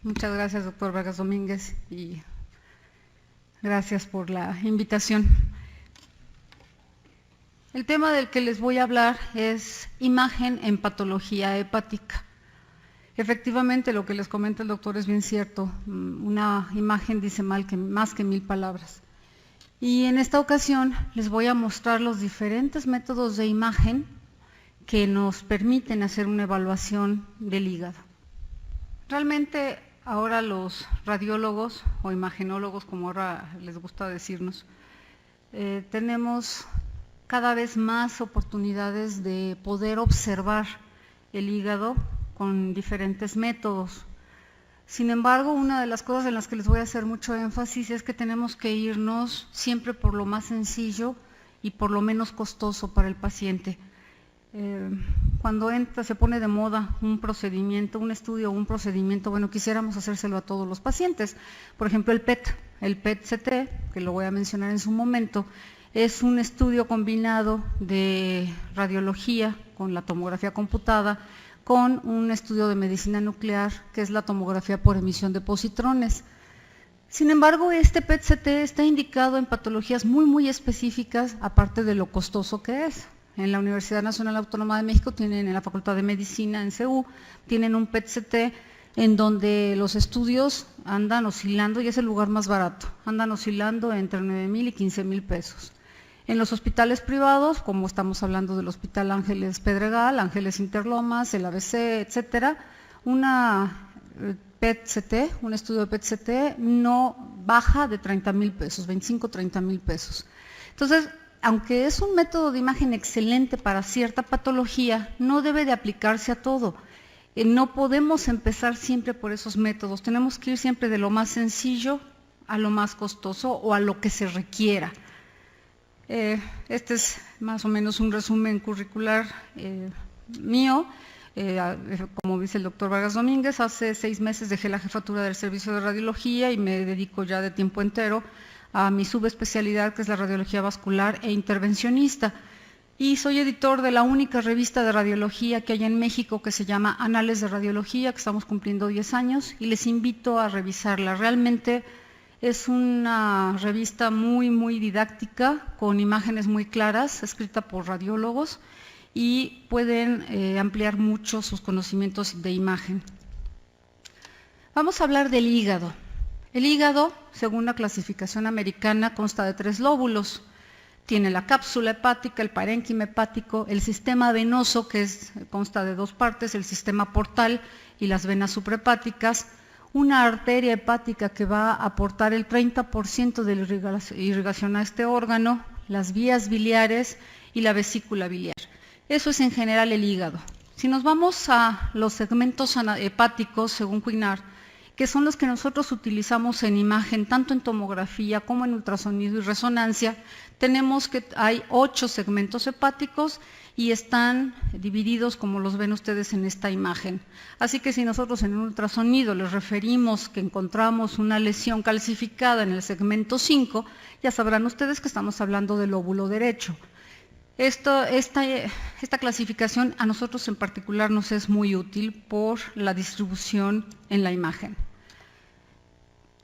Muchas gracias, doctor Vargas Domínguez, y gracias por la invitación. El tema del que les voy a hablar es imagen en patología hepática. Efectivamente, lo que les comenta el doctor es bien cierto. Una imagen dice más que 1000 palabras. Y en esta ocasión les voy a mostrar los diferentes métodos de imagen que nos permiten hacer una evaluación del hígado. Realmente ahora los radiólogos o imagenólogos, como ahora les gusta decirnos, tenemos cada vez más oportunidades de poder observar el hígado con diferentes métodos. Sin embargo, una de las cosas en las que les voy a hacer mucho énfasis es que tenemos que irnos siempre por lo más sencillo y por lo menos costoso para el paciente. Cuando se pone de moda un procedimiento, un estudio o un procedimiento, bueno, quisiéramos hacérselo a todos los pacientes. Por ejemplo, el PET-CT, que lo voy a mencionar en su momento, es un estudio combinado de radiología con la tomografía computada, con un estudio de medicina nuclear, que es la tomografía por emisión de positrones. Sin embargo, este PET-CT está indicado en patologías muy específicas, aparte de lo costoso que es. En la Universidad Nacional Autónoma de México tienen, en la Facultad de Medicina, en CEU, tienen un PET-CT en donde los estudios andan oscilando, y es el lugar más barato, andan oscilando entre 9,000 y 15,000 pesos. En los hospitales privados, como estamos hablando del Hospital Ángeles Pedregal, Ángeles Interlomas, el ABC, etcétera, una PET-CT, un estudio de PET-CT no baja de 30,000 pesos, 25, 30,000 pesos. Entonces, aunque es un método de imagen excelente para cierta patología, no debe de aplicarse a todo. No podemos empezar siempre por esos métodos, tenemos que ir siempre de lo más sencillo a lo más costoso o a lo que se requiera. Este es más o menos un resumen curricular mío. Como dice el doctor Vargas Domínguez, hace 6 meses dejé la jefatura del servicio de radiología y me dedico ya de tiempo entero a mi subespecialidad, que es la radiología vascular e intervencionista. Y soy editor de la única revista de radiología que hay en México, que se llama Anales de Radiología, que estamos cumpliendo 10 años, y les invito a revisarla. Realmente es una revista muy didáctica, con imágenes muy claras, escrita por radiólogos, y pueden ampliar mucho sus conocimientos de imagen. Vamos a hablar del hígado. El hígado, según la clasificación americana, consta de 3 lóbulos. Tiene la cápsula hepática, el parénquima hepático, el sistema venoso, que consta de 2 partes, el sistema portal y las venas suprahepáticas, una arteria hepática que va a aportar el 30% de la irrigación a este órgano, las vías biliares y la vesícula biliar. Eso es en general el hígado. Si nos vamos a los segmentos hepáticos, según Cuinar, que son los que nosotros utilizamos en imagen, tanto en tomografía como en ultrasonido y resonancia, tenemos que hay 8 segmentos hepáticos y están divididos como los ven ustedes en esta imagen. Así que si nosotros en un ultrasonido les referimos que encontramos una lesión calcificada en el segmento 5, ya sabrán ustedes que estamos hablando del lóbulo derecho. Esta clasificación a nosotros en particular nos es muy útil por la distribución en la imagen.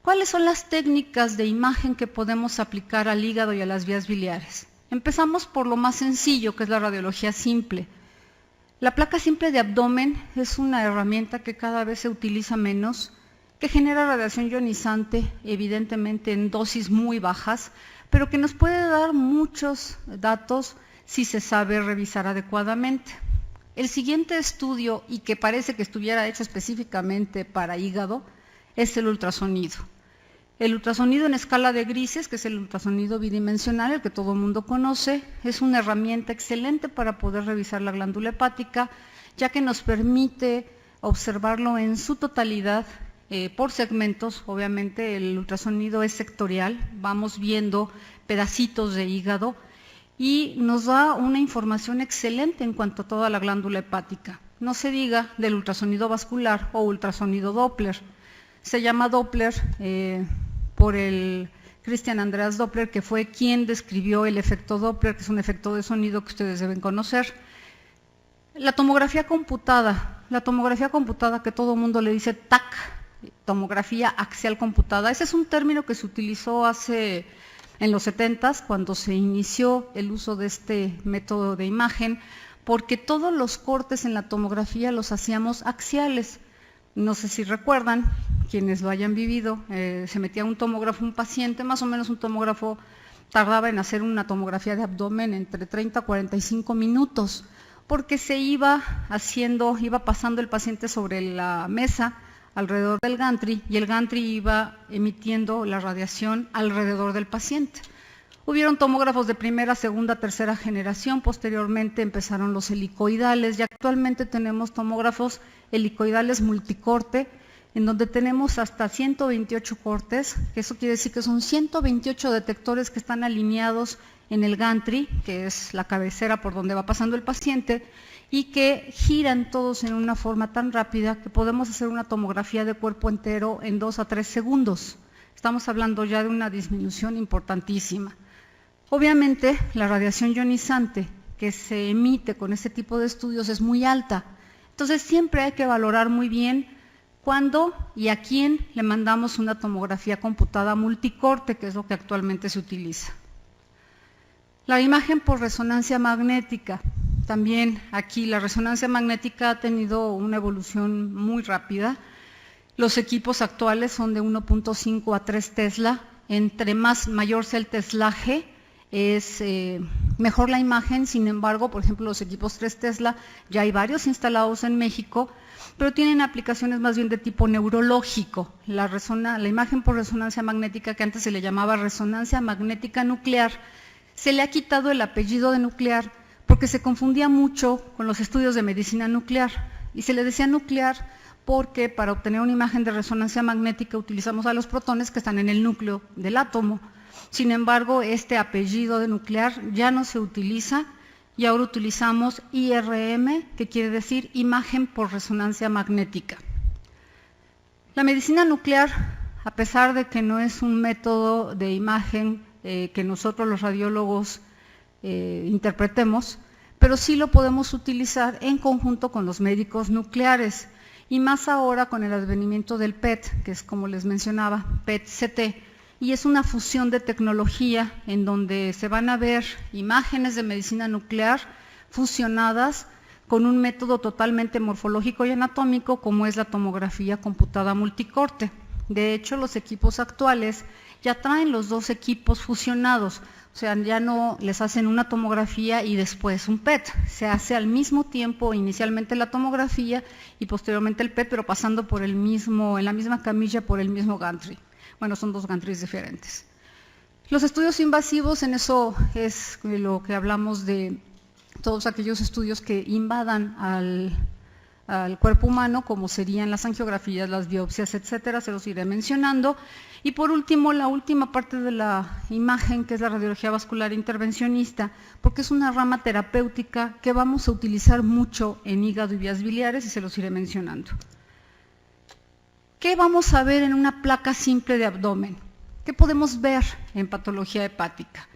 ¿Cuáles son las técnicas de imagen que podemos aplicar al hígado y a las vías biliares? Empezamos por lo más sencillo, que es la radiología simple. La placa simple de abdomen es una herramienta que cada vez se utiliza menos, que genera radiación ionizante, evidentemente en dosis muy bajas, pero que nos puede dar muchos datos si se sabe revisar adecuadamente. El siguiente estudio, y que parece que estuviera hecho específicamente para hígado, es el ultrasonido. El ultrasonido en escala de grises, que es el ultrasonido bidimensional, el que todo el mundo conoce, es una herramienta excelente para poder revisar la glándula hepática, ya que nos permite observarlo en su totalidad por segmentos. Obviamente el ultrasonido es sectorial, vamos viendo pedacitos de hígado y nos da una información excelente en cuanto a toda la glándula hepática. No se diga del ultrasonido vascular o ultrasonido Doppler. Se llama Doppler por el Christian Andreas Doppler, que fue quien describió el efecto Doppler, que es un efecto de sonido que ustedes deben conocer. La tomografía computada que todo el mundo le dice TAC, tomografía axial computada. Ese es un término que se utilizó en los 70s, cuando se inició el uso de este método de imagen, porque todos los cortes en la tomografía los hacíamos axiales. No sé si recuerdan, quienes lo hayan vivido, se metía un tomógrafo, un paciente, más o menos un tomógrafo tardaba en hacer una tomografía de abdomen entre 30 a 45 minutos, porque se iba pasando el paciente sobre la mesa alrededor del gantry y el gantry iba emitiendo la radiación alrededor del paciente. Hubieron tomógrafos de primera, segunda, tercera generación, posteriormente empezaron los helicoidales y actualmente tenemos tomógrafos helicoidales multicorte, en donde tenemos hasta 128 cortes, que eso quiere decir que son 128 detectores que están alineados en el gantry, que es la cabecera por donde va pasando el paciente, y que giran todos en una forma tan rápida que podemos hacer una tomografía de cuerpo entero en 2 a 3 segundos. Estamos hablando ya de una disminución importantísima. Obviamente, la radiación ionizante que se emite con este tipo de estudios es muy alta, entonces siempre hay que valorar muy bien cuándo y a quién le mandamos una tomografía computada multicorte, que es lo que actualmente se utiliza. La imagen por resonancia magnética. También aquí la resonancia magnética ha tenido una evolución muy rápida. Los equipos actuales son de 1.5 a 3 Tesla. Entre mayor sea el teslaje, es mejor la imagen. Sin embargo, por ejemplo, los equipos 3 Tesla, ya hay varios instalados en México, pero tienen aplicaciones más bien de tipo neurológico. La imagen por resonancia magnética, que antes se le llamaba resonancia magnética nuclear, se le ha quitado el apellido de nuclear porque se confundía mucho con los estudios de medicina nuclear y se le decía nuclear porque para obtener una imagen de resonancia magnética utilizamos a los protones que están en el núcleo del átomo. Sin embargo, este apellido de nuclear ya no se utiliza y ahora utilizamos IRM, que quiere decir imagen por resonancia magnética. La medicina nuclear, a pesar de que no es un método de imagen que nosotros los radiólogos interpretemos, pero sí lo podemos utilizar en conjunto con los médicos nucleares, y más ahora con el advenimiento del PET, que es como les mencionaba, PET-CT, y es una fusión de tecnología en donde se van a ver imágenes de medicina nuclear fusionadas con un método totalmente morfológico y anatómico como es la tomografía computada multicorte. De hecho, los equipos actuales ya traen los dos equipos fusionados, o sea, ya no les hacen una tomografía y después un PET, se hace al mismo tiempo inicialmente la tomografía y posteriormente el PET, pero pasando por en la misma camilla por el mismo gantry. Bueno, son dos gantries diferentes. Los estudios invasivos, en eso es lo que hablamos de todos aquellos estudios que invadan al cuerpo humano, como serían las angiografías, las biopsias, etcétera, se los iré mencionando. Y por último, la última parte de la imagen, que es la radiología vascular intervencionista, porque es una rama terapéutica que vamos a utilizar mucho en hígado y vías biliares, y se los iré mencionando. ¿Qué vamos a ver en una placa simple de abdomen? ¿Qué podemos ver en patología hepática?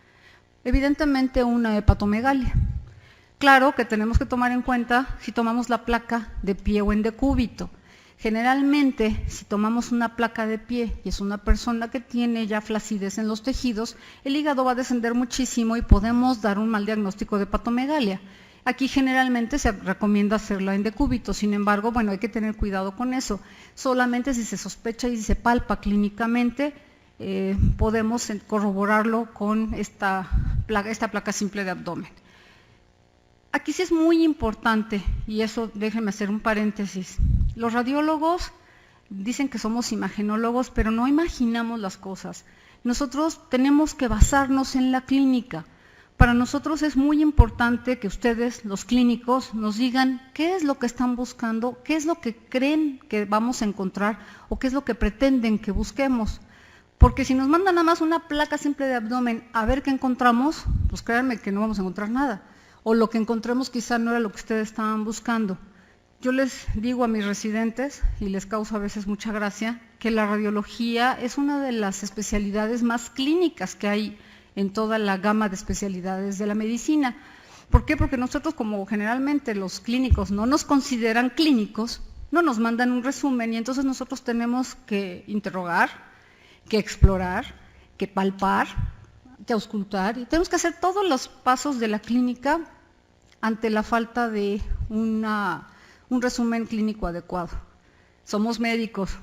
Evidentemente una hepatomegalia. Claro que tenemos que tomar en cuenta si tomamos la placa de pie o en decúbito. Generalmente, si tomamos una placa de pie y es una persona que tiene ya flacidez en los tejidos, el hígado va a descender muchísimo y podemos dar un mal diagnóstico de hepatomegalia. Aquí generalmente se recomienda hacerla en decúbito, sin embargo, bueno, hay que tener cuidado con eso. Solamente si se sospecha y se palpa clínicamente, podemos corroborarlo con esta placa simple de abdomen. Aquí sí es muy importante, y eso déjenme hacer un paréntesis, los radiólogos dicen que somos imagenólogos, pero no imaginamos las cosas. Nosotros tenemos que basarnos en la clínica. Para nosotros es muy importante que ustedes, los clínicos, nos digan qué es lo que están buscando, qué es lo que creen que vamos a encontrar o qué es lo que pretenden que busquemos. Porque si nos mandan nada más una placa simple de abdomen a ver qué encontramos, pues créanme que no vamos a encontrar nada. O lo que encontremos quizá no era lo que ustedes estaban buscando. Yo les digo a mis residentes, y les causa a veces mucha gracia, que la radiología es una de las especialidades más clínicas que hay en toda la gama de especialidades de la medicina. ¿Por qué? Porque nosotros, como generalmente los clínicos no nos consideran clínicos, no nos mandan un resumen y entonces nosotros tenemos que interrogar, que explorar, que palpar, que auscultar y tenemos que hacer todos los pasos de la clínica ante la falta de un resumen clínico adecuado. Somos médicos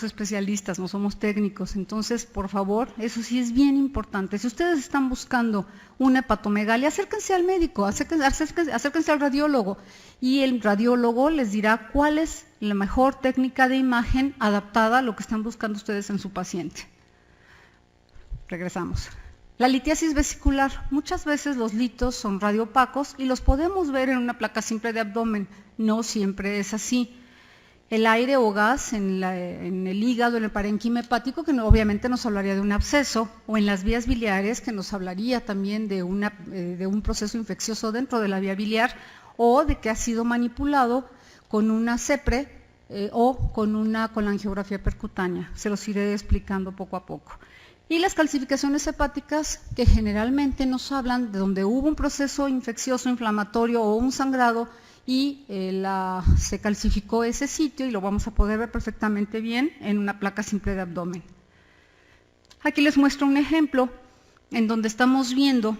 especialistas, no somos técnicos, entonces, por favor, eso sí es bien importante. Si ustedes están buscando una hepatomegalia, acérquense al médico, acérquense al radiólogo y el radiólogo les dirá cuál es la mejor técnica de imagen adaptada a lo que están buscando ustedes en su paciente. Regresamos. La litiasis vesicular, muchas veces los litos son radioopacos y los podemos ver en una placa simple de abdomen, no siempre es así. El aire o gas en el hígado, en el parénquima hepático, que obviamente nos hablaría de un absceso, o en las vías biliares, que nos hablaría también de un proceso infeccioso dentro de la vía biliar, o de que ha sido manipulado con una CEPRE o con la angiografía percutánea. Se los iré explicando poco a poco. Y las calcificaciones hepáticas, que generalmente nos hablan de donde hubo un proceso infeccioso, inflamatorio o un sangrado, y se calcificó ese sitio y lo vamos a poder ver perfectamente bien en una placa simple de abdomen. Aquí les muestro un ejemplo en donde estamos viendo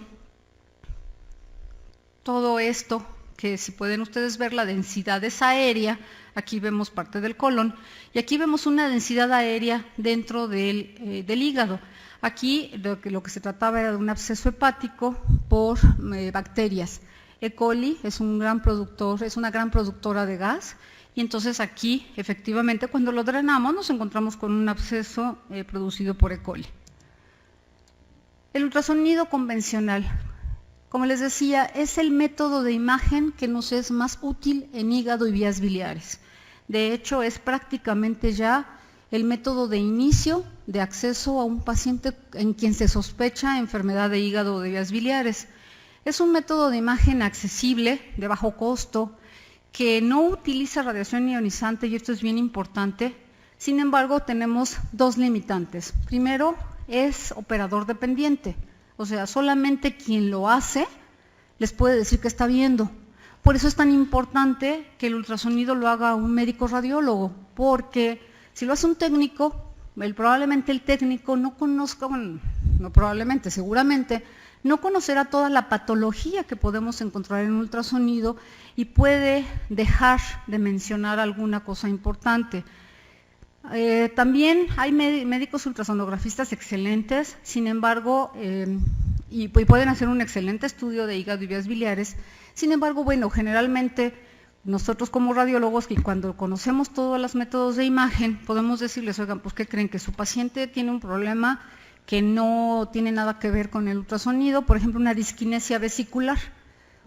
todo esto, que si pueden ustedes ver la densidad es aérea, aquí vemos parte del colon y aquí vemos una densidad aérea dentro del hígado. Aquí lo que se trataba era de un absceso hepático por bacterias. E. coli es una gran productora de gas y entonces aquí efectivamente cuando lo drenamos nos encontramos con un absceso producido por E. coli. El ultrasonido convencional, como les decía, es el método de imagen que nos es más útil en hígado y vías biliares. De hecho, es prácticamente ya el método de inicio de acceso a un paciente en quien se sospecha enfermedad de hígado o de vías biliares. Es un método de imagen accesible, de bajo costo, que no utiliza radiación ionizante, y esto es bien importante. Sin embargo, tenemos dos limitantes. Primero, es operador dependiente, o sea, solamente quien lo hace les puede decir que está viendo. Por eso es tan importante que el ultrasonido lo haga un médico radiólogo, porque si lo hace un técnico, probablemente el técnico no conozca, bueno, no probablemente, seguramente, no conocerá toda la patología que podemos encontrar en un ultrasonido y puede dejar de mencionar alguna cosa importante. También hay médicos ultrasonografistas excelentes, sin embargo, y pueden hacer un excelente estudio de hígado y vías biliares. Sin embargo, bueno, generalmente nosotros como radiólogos, que cuando conocemos todos los métodos de imagen, podemos decirles, oigan, pues ¿qué creen? Que su paciente tiene un problema que no tiene nada que ver con el ultrasonido, por ejemplo, una disquinesia vesicular.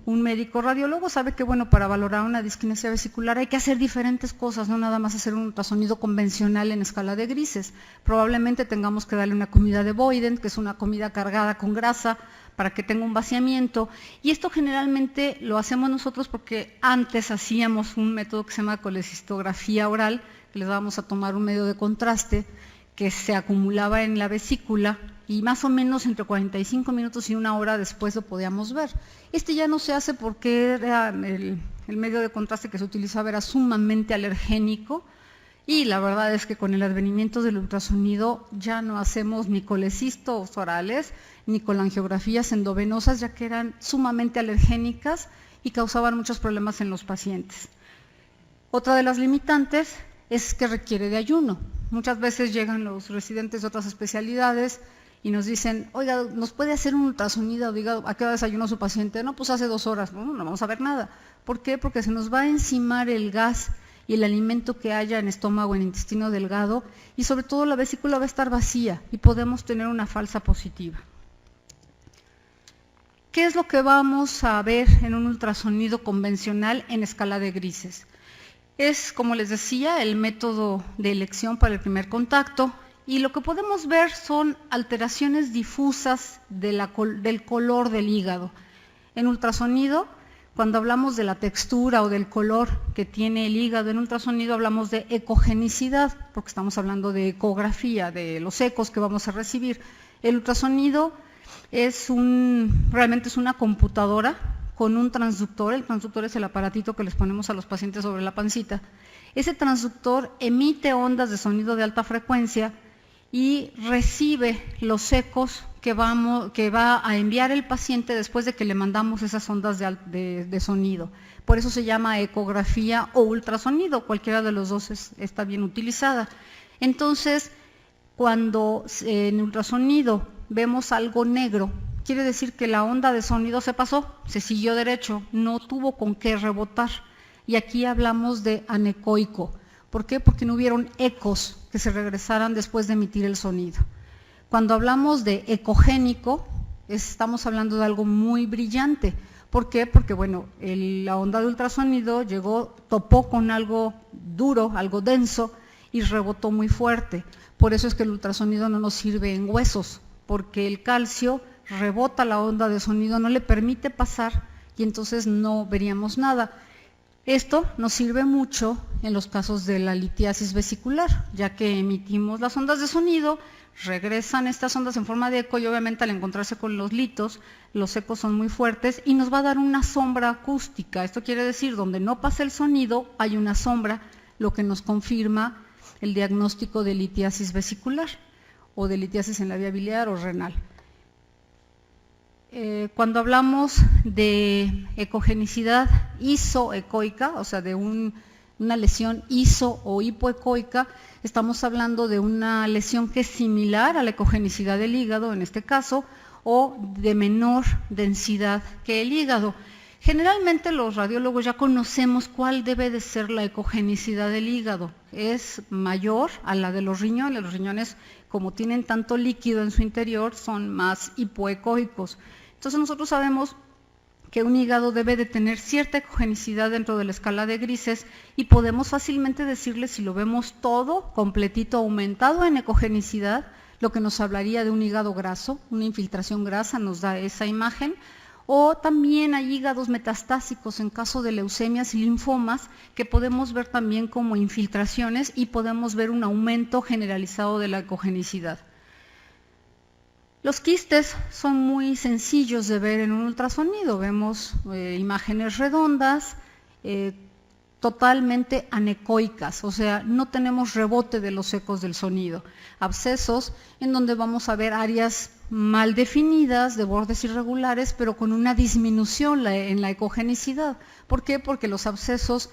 Un médico radiólogo sabe que, bueno, para valorar una disquinesia vesicular hay que hacer diferentes cosas, no nada más hacer un ultrasonido convencional en escala de grises. Probablemente tengamos que darle una comida de Boyden, que es una comida cargada con grasa, para que tenga un vaciamiento, y esto generalmente lo hacemos nosotros porque antes hacíamos un método que se llama colecistografía oral, que les dábamos a tomar un medio de contraste, que se acumulaba en la vesícula y más o menos entre 45 minutos y una hora después lo podíamos ver. Este ya no se hace porque el medio de contraste que se utilizaba era sumamente alergénico y la verdad es que con el advenimiento del ultrasonido ya no hacemos ni colecistos orales ni colangiografías endovenosas, ya que eran sumamente alergénicas y causaban muchos problemas en los pacientes. Otra de las limitantes es que requiere de ayuno. Muchas veces llegan los residentes de otras especialidades y nos dicen, oiga, ¿nos puede hacer un ultrasonido de hígado? ¿A qué hora desayunó su paciente? No, pues hace 2 horas. No vamos a ver nada. ¿Por qué? Porque se nos va a encimar el gas y el alimento que haya en estómago, en intestino delgado, y sobre todo la vesícula va a estar vacía y podemos tener una falsa positiva. ¿Qué es lo que vamos a ver en un ultrasonido convencional en escala de grises? Es, como les decía, el método de elección para el primer contacto y lo que podemos ver son alteraciones difusas del color del hígado. En ultrasonido, cuando hablamos de la textura o del color que tiene el hígado en ultrasonido, hablamos de ecogenicidad, porque estamos hablando de ecografía, de los ecos que vamos a recibir. El ultrasonido realmente es una computadora con un transductor. El transductor es el aparatito que les ponemos a los pacientes sobre la pancita. Ese transductor emite ondas de sonido de alta frecuencia y recibe los ecos que va a enviar el paciente después de que le mandamos esas ondas de sonido. Por eso se llama ecografía o ultrasonido, cualquiera de los dos está bien utilizada. Entonces, cuando en ultrasonido vemos algo negro, quiere decir que la onda de sonido se pasó, se siguió derecho, no tuvo con qué rebotar. Y aquí hablamos de anecoico. ¿Por qué? Porque no hubieron ecos que se regresaran después de emitir el sonido. Cuando hablamos de ecogénico, estamos hablando de algo muy brillante. ¿Por qué? Porque bueno, la onda de ultrasonido llegó, topó con algo duro, algo denso y rebotó muy fuerte. Por eso es que el ultrasonido no nos sirve en huesos, porque el calcio rebota la onda de sonido, no le permite pasar y entonces no veríamos nada. Esto nos sirve mucho en los casos de la litiasis vesicular, ya que emitimos las ondas de sonido, regresan estas ondas en forma de eco y obviamente al encontrarse con los litos, los ecos son muy fuertes y nos va a dar una sombra acústica. Esto quiere decir, donde no pasa el sonido hay una sombra, lo que nos confirma el diagnóstico de litiasis vesicular o de litiasis en la vía biliar o renal. Cuando hablamos de ecogenicidad isoecoica, o sea, de una lesión iso o hipoecoica, estamos hablando de una lesión que es similar a la ecogenicidad del hígado, en este caso, o de menor densidad que el hígado. Generalmente los radiólogos ya conocemos cuál debe de ser la ecogenicidad del hígado. Es mayor a la de los riñones. Los riñones, como tienen tanto líquido en su interior, son más hipoecoicos. Entonces nosotros sabemos que un hígado debe de tener cierta ecogenicidad dentro de la escala de grises y podemos fácilmente decirle, si lo vemos todo completito aumentado en ecogenicidad, lo que nos hablaría de un hígado graso, una infiltración grasa nos da esa imagen. O también hay hígados metastásicos en caso de leucemias y linfomas que podemos ver también como infiltraciones y podemos ver un aumento generalizado de la ecogenicidad. Los quistes son muy sencillos de ver en un ultrasonido, vemos imágenes redondas, totalmente anecoicas, o sea, no tenemos rebote de los ecos del sonido. Abscesos en donde vamos a ver áreas mal definidas, de bordes irregulares, pero con una disminución en la ecogenicidad. ¿Por qué? Porque los abscesos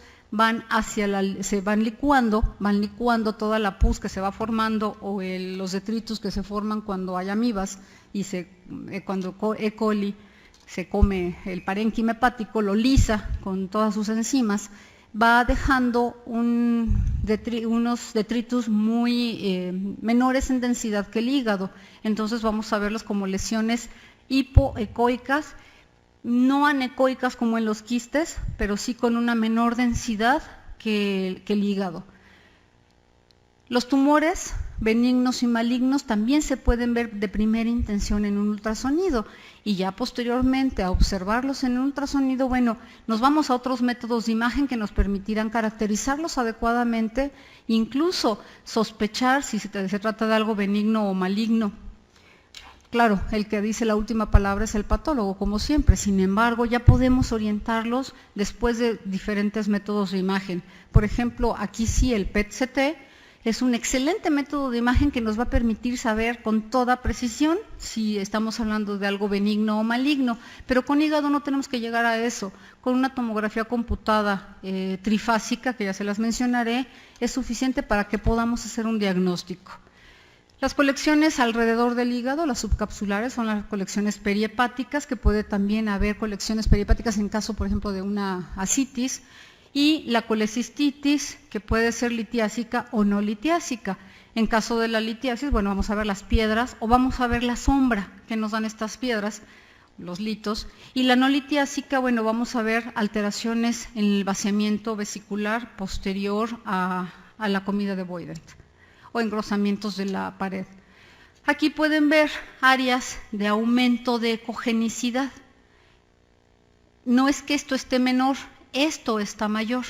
se van licuando toda la pus que se va formando o los detritus que se forman cuando hay amibas y cuando E. coli se come el parénquima hepático, lo lisa con todas sus enzimas, va dejando unos detritus muy menores en densidad que el hígado. Entonces vamos a verlos como lesiones hipoecoicas, no anecoicas como en los quistes, pero sí con una menor densidad que el hígado. Los tumores benignos y malignos también se pueden ver de primera intención en un ultrasonido y ya posteriormente a observarlos en un ultrasonido, bueno, nos vamos a otros métodos de imagen que nos permitirán caracterizarlos adecuadamente, incluso sospechar si se trata de algo benigno o maligno. Claro, el que dice la última palabra es el patólogo, como siempre. Sin embargo, ya podemos orientarlos después de diferentes métodos de imagen. Por ejemplo, aquí sí el PET-CT es un excelente método de imagen que nos va a permitir saber con toda precisión si estamos hablando de algo benigno o maligno, pero con hígado no tenemos que llegar a eso. Con una tomografía computada trifásica, que ya se las mencionaré, es suficiente para que podamos hacer un diagnóstico. Las colecciones alrededor del hígado, las subcapsulares, son las colecciones perihepáticas, que puede también haber colecciones perihepáticas en caso, por ejemplo, de una ascitis, y la colecistitis, que puede ser litiásica o no litiásica. En caso de la litiasis, bueno, vamos a ver las piedras o vamos a ver la sombra que nos dan estas piedras, los litos, y la no litiásica, bueno, vamos a ver alteraciones en el vaciamiento vesicular posterior a la comida de Boydent o engrosamientos de la pared. Aquí pueden ver áreas de aumento de ecogenicidad. No es que esto esté menor, esto está mayor.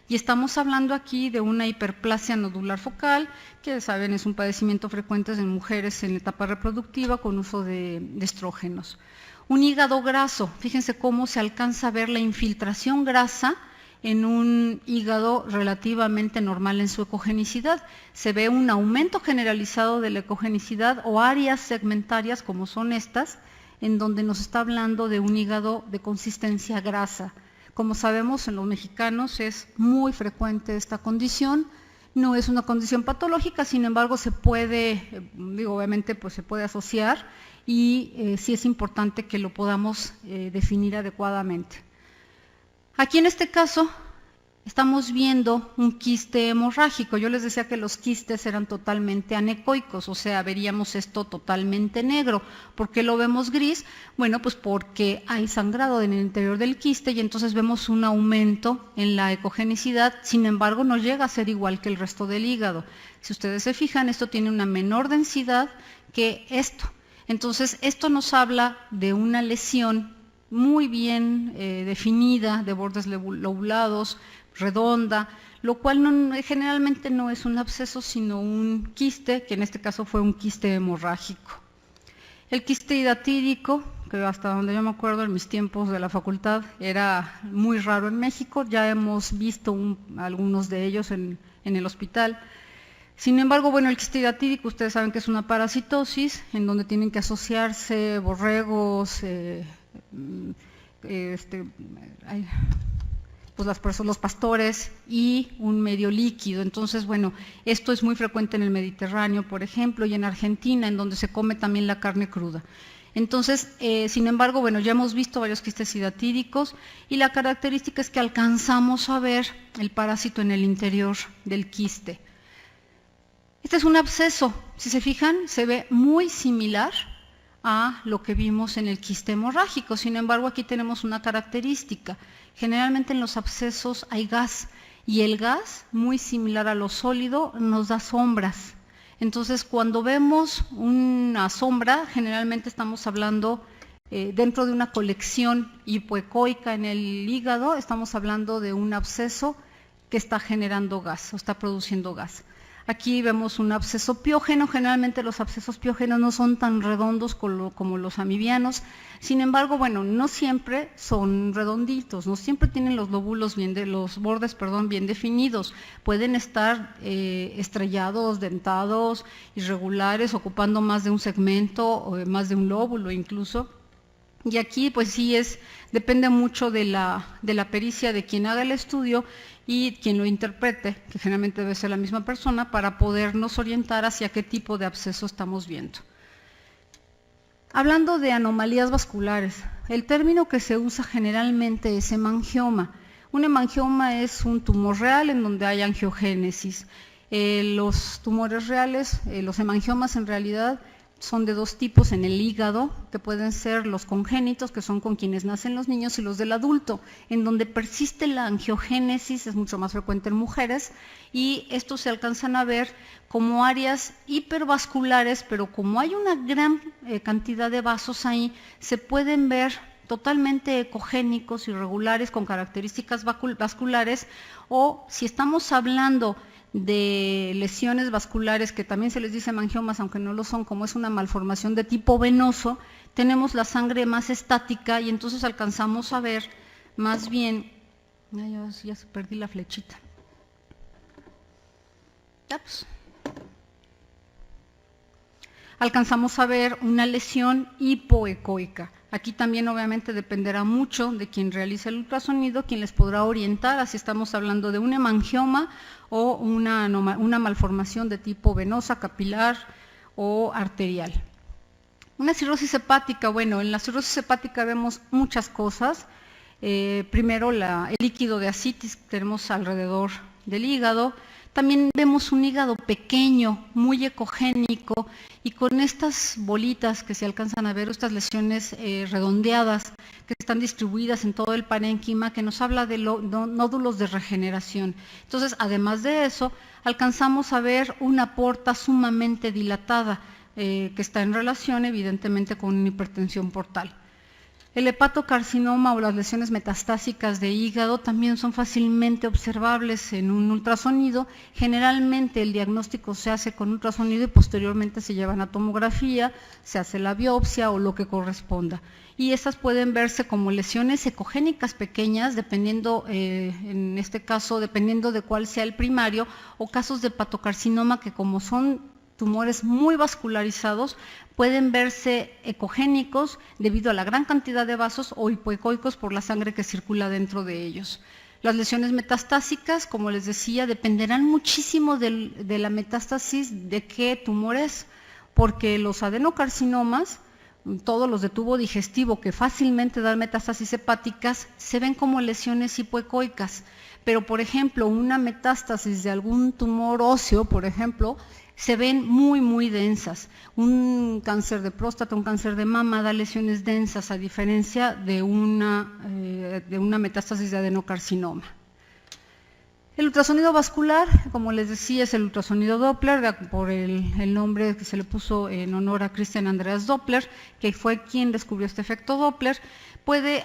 Y estamos hablando aquí de una hiperplasia nodular focal, que saben es un padecimiento frecuente en mujeres en la etapa reproductiva con uso de estrógenos. Un hígado graso, fíjense cómo se alcanza a ver la infiltración grasa en un hígado relativamente normal en su ecogenicidad. Se ve un aumento generalizado de la ecogenicidad o áreas segmentarias como son estas, en donde nos está hablando de un hígado de consistencia grasa. Como sabemos, en los mexicanos es muy frecuente esta condición. No es una condición patológica, sin embargo se puede, obviamente pues se puede asociar y sí es importante que lo podamos definir adecuadamente. Aquí en este caso estamos viendo un quiste hemorrágico. Yo les decía que los quistes eran totalmente anecoicos, o sea, veríamos esto totalmente negro. ¿Por qué lo vemos gris? Bueno, pues porque hay sangrado en el interior del quiste y entonces vemos un aumento en la ecogenicidad, sin embargo no llega a ser igual que el resto del hígado. Si ustedes se fijan, esto tiene una menor densidad que esto. Entonces, esto nos habla de una lesión muy bien definida, de bordes lobulados, redonda, lo cual generalmente no es un absceso, sino un quiste, que en este caso fue un quiste hemorrágico. El quiste hidatídico, que hasta donde yo me acuerdo en mis tiempos de la facultad, era muy raro en México, ya hemos visto algunos de ellos en el hospital. Sin embargo, bueno, el quiste hidatídico, ustedes saben que es una parasitosis, en donde tienen que asociarse borregos, pues los pastores y un medio líquido. Entonces, bueno, esto es muy frecuente en el Mediterráneo, por ejemplo, y en Argentina, en donde se come también la carne cruda. Entonces, sin embargo, bueno, ya hemos visto varios quistes hidatídicos y la característica es que alcanzamos a ver el parásito en el interior del quiste. Este es un absceso, si se fijan, se ve muy similar a lo que vimos en el quiste hemorrágico. Sin embargo, aquí tenemos una característica. Generalmente en los abscesos hay gas y el gas, muy similar a lo sólido, nos da sombras. Entonces, cuando vemos una sombra, generalmente estamos hablando dentro de una colección hipoecoica en el hígado, estamos hablando de un absceso que está generando gas o está produciendo gas. Aquí vemos un absceso piógeno. Generalmente los abscesos piógenos no son tan redondos como los amibianos. Sin embargo, bueno, no siempre son redonditos, no siempre tienen los lóbulos los bordes bien definidos. Pueden estar estrellados, dentados, irregulares, ocupando más de un segmento o más de un lóbulo incluso. Y aquí pues sí depende mucho de la pericia de quien haga el estudio y quien lo interprete, que generalmente debe ser la misma persona, para podernos orientar hacia qué tipo de absceso estamos viendo. Hablando de anomalías vasculares, el término que se usa generalmente es hemangioma. Un hemangioma es un tumor real en donde hay angiogénesis. Los tumores reales, los hemangiomas en realidad, son de dos tipos en el hígado, que pueden ser los congénitos, que son con quienes nacen los niños, y los del adulto, en donde persiste la angiogénesis, es mucho más frecuente en mujeres, y estos se alcanzan a ver como áreas hipervasculares, pero como hay una gran cantidad de vasos ahí, se pueden ver totalmente ecogénicos, irregulares, con características vasculares, o si estamos hablando de lesiones vasculares, que también se les dice hemangiomas, aunque no lo son, como es una malformación de tipo venoso, tenemos la sangre más estática y entonces alcanzamos a ver más bien, ya se perdí la flechita. Alcanzamos a ver una lesión hipoecoica. Aquí también obviamente dependerá mucho de quien realice el ultrasonido, quien les podrá orientar a si estamos hablando de un hemangioma o una malformación de tipo venosa, capilar o arterial. Una cirrosis hepática, bueno, en la cirrosis hepática vemos muchas cosas. Primero el líquido de ascitis que tenemos alrededor del hígado. También vemos un hígado pequeño, muy ecogénico, y con estas bolitas que se alcanzan a ver, estas lesiones redondeadas que están distribuidas en todo el parénquima, que nos habla de nódulos de regeneración. Entonces, además de eso, alcanzamos a ver una porta sumamente dilatada, que está en relación evidentemente con una hipertensión portal. El hepatocarcinoma o las lesiones metastásicas de hígado también son fácilmente observables en un ultrasonido. Generalmente el diagnóstico se hace con ultrasonido y posteriormente se llevan a tomografía, se hace la biopsia o lo que corresponda. Y estas pueden verse como lesiones ecogénicas pequeñas, dependiendo, en este caso, dependiendo de cuál sea el primario, o casos de hepatocarcinoma que como son tumores muy vascularizados, pueden verse ecogénicos debido a la gran cantidad de vasos o hipoecoicos por la sangre que circula dentro de ellos. Las lesiones metastásicas, como les decía, dependerán muchísimo de la metástasis de qué tumor es, porque los adenocarcinomas, todos los de tubo digestivo que fácilmente dan metástasis hepáticas, se ven como lesiones hipoecoicas, pero por ejemplo una metástasis de algún tumor óseo, por ejemplo, se ven muy densas. Un cáncer de próstata, un cáncer de mama da lesiones densas a diferencia de una metástasis de adenocarcinoma. El ultrasonido vascular, como les decía, es el ultrasonido Doppler, por el nombre que se le puso en honor a Christian Andreas Doppler, que fue quien descubrió este efecto Doppler.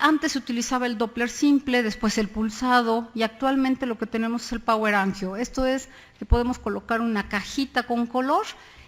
Antes se utilizaba el Doppler simple, después el pulsado, y actualmente lo que tenemos es el Power Angio. Esto es que podemos colocar una cajita con color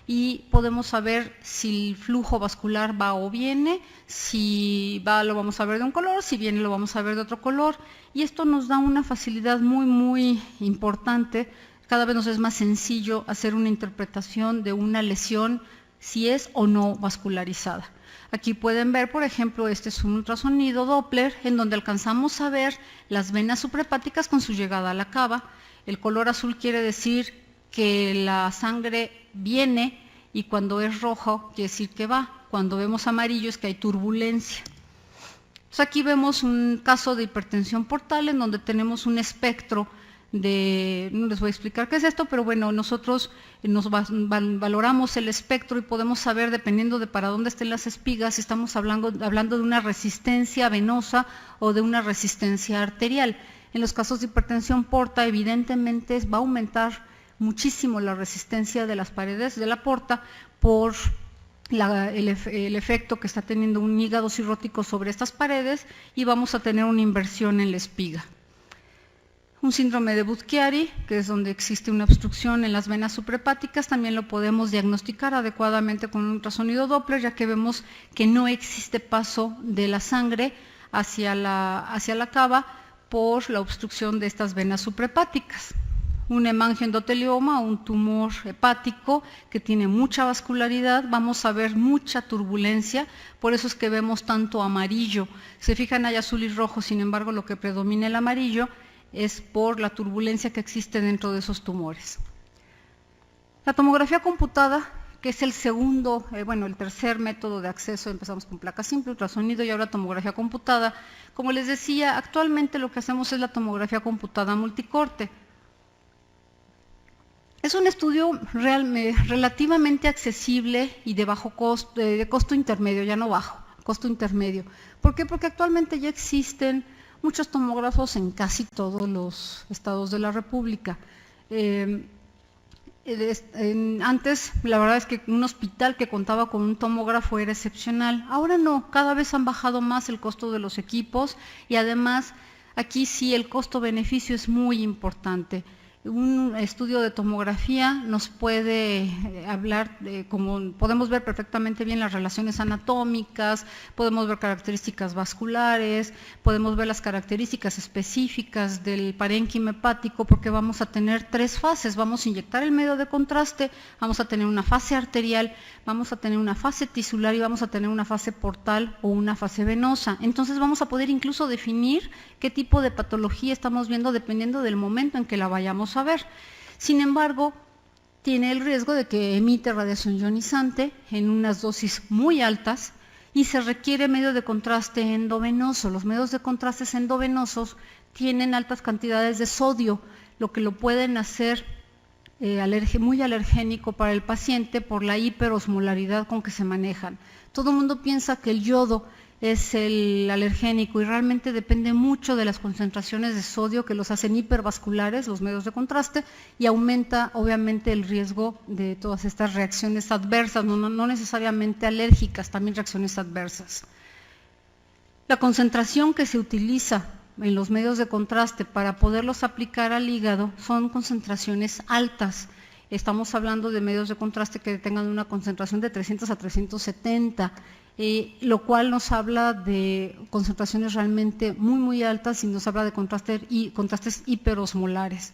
y podemos saber si el flujo vascular va o viene. Si va lo vamos a ver de un color, si viene lo vamos a ver de otro color, y esto nos da una facilidad muy importante. Cada vez nos es más sencillo hacer una interpretación de una lesión, si es o no vascularizada. Aquí pueden ver, por ejemplo, este es un ultrasonido Doppler en donde alcanzamos a ver las venas suprahepáticas con su llegada a la cava. El color azul quiere decir que la sangre viene, y cuando es rojo quiere decir que va. Cuando vemos amarillo es que hay turbulencia. Entonces aquí vemos un caso de hipertensión portal en donde tenemos un espectro no les voy a explicar qué es esto, pero bueno, nosotros valoramos el espectro y podemos saber, dependiendo de para dónde estén las espigas, si estamos hablando de una resistencia venosa o de una resistencia arterial. En los casos de hipertensión porta, evidentemente va a aumentar muchísimo la resistencia de las paredes de la porta por el efecto que está teniendo un hígado cirrótico sobre estas paredes, y vamos a tener una inversión en la espiga. Un síndrome de Budd-Chiari, que es donde existe una obstrucción en las venas suprahepáticas, también lo podemos diagnosticar adecuadamente con un ultrasonido Doppler, ya que vemos que no existe paso de la sangre hacia la cava por la obstrucción de estas venas suprahepáticas. Un hemangiendotelioma, un tumor hepático que tiene mucha vascularidad, vamos a ver mucha turbulencia, por eso es que vemos tanto amarillo. Se fijan, hay azul y rojo, sin embargo lo que predomina el amarillo es por la turbulencia que existe dentro de esos tumores. La tomografía computada, que es el tercer método de acceso, empezamos con placa simple, ultrasonido y ahora tomografía computada. Como les decía, actualmente lo que hacemos es la tomografía computada multicorte. Es un estudio relativamente accesible y de bajo costo, de costo intermedio, ya no bajo, costo intermedio. ¿Por qué? Porque actualmente ya existen muchos tomógrafos en casi todos los estados de la República. Antes, la verdad es que un hospital que contaba con un tomógrafo era excepcional. Ahora no, cada vez han bajado más el costo de los equipos, y además aquí sí el costo-beneficio es muy importante. Un estudio de tomografía nos puede hablar, como podemos ver perfectamente bien las relaciones anatómicas, podemos ver características vasculares, podemos ver las características específicas del parénquima hepático, porque vamos a tener 3 fases. Vamos a inyectar el medio de contraste, vamos a tener una fase arterial, vamos a tener una fase tisular y vamos a tener una fase portal o una fase venosa. Entonces vamos a poder incluso definir qué tipo de patología estamos viendo dependiendo del momento en que la vayamos a ver. Sin embargo, tiene el riesgo de que emite radiación ionizante en unas dosis muy altas y se requiere medio de contraste endovenoso. Los medios de contraste endovenosos tienen altas cantidades de sodio, lo que lo pueden hacer muy alergénico para el paciente por la hiperosmolaridad con que se manejan. Todo el mundo piensa que el yodo es el alergénico y realmente depende mucho de las concentraciones de sodio que los hacen hipervasculares, los medios de contraste, y aumenta obviamente el riesgo de todas estas reacciones adversas, no necesariamente alérgicas, también reacciones adversas. La concentración que se utiliza en los medios de contraste para poderlos aplicar al hígado son concentraciones altas. Estamos hablando de medios de contraste que tengan una concentración de 300 a 370, lo cual nos habla de concentraciones realmente muy altas y nos habla de contrastes hiperosmolares.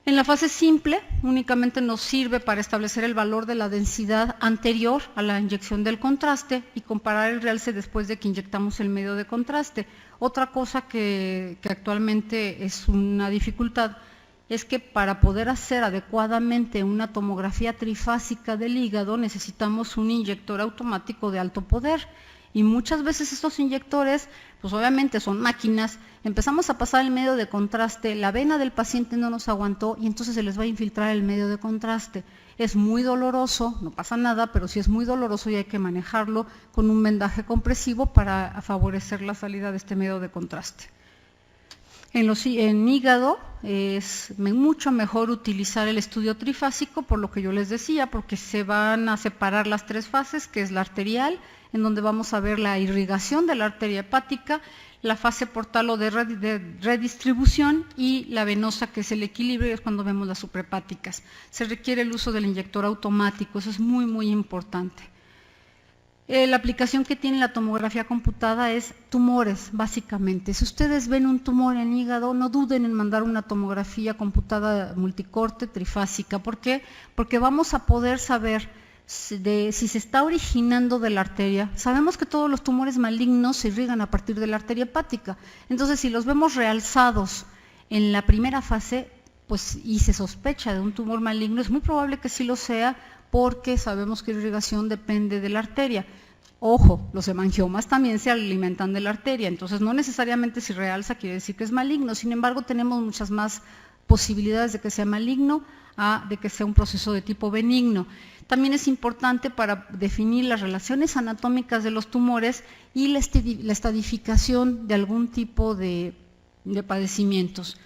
En la fase simple únicamente nos sirve para establecer el valor de la densidad anterior a la inyección del contraste y comparar el realce después de que inyectamos el medio de contraste. Otra cosa que actualmente es una dificultad es que para poder hacer adecuadamente una tomografía trifásica del hígado necesitamos un inyector automático de alto poder. Y muchas veces estos inyectores, pues obviamente son máquinas, empezamos a pasar el medio de contraste, la vena del paciente no nos aguantó y entonces se les va a infiltrar el medio de contraste. Es muy doloroso, no pasa nada, pero sí es muy doloroso y hay que manejarlo con un vendaje compresivo para favorecer la salida de este medio de contraste. En hígado es mucho mejor utilizar el estudio trifásico, por lo que yo les decía, porque se van a separar las tres fases, que es la arterial, en donde vamos a ver la irrigación de la arteria hepática, la fase portal o de redistribución y la venosa, que es el equilibrio, es cuando vemos las suprahepáticas. Se requiere el uso del inyector automático, eso es muy importante. La aplicación que tiene la tomografía computada es tumores, básicamente. Si ustedes ven un tumor en hígado, no duden en mandar una tomografía computada multicorte trifásica. ¿Por qué? Porque vamos a poder saber si se está originando de la arteria. Sabemos que todos los tumores malignos se irrigan a partir de la arteria hepática. Entonces, si los vemos realzados en la primera fase, pues, y se sospecha de un tumor maligno, es muy probable que sí lo sea, porque sabemos que la irrigación depende de la arteria. Ojo, los hemangiomas también se alimentan de la arteria, entonces no necesariamente si realza quiere decir que es maligno, sin embargo tenemos muchas más posibilidades de que sea maligno a de que sea un proceso de tipo benigno. También es importante para definir las relaciones anatómicas de los tumores y la estadificación de algún tipo de padecimientos.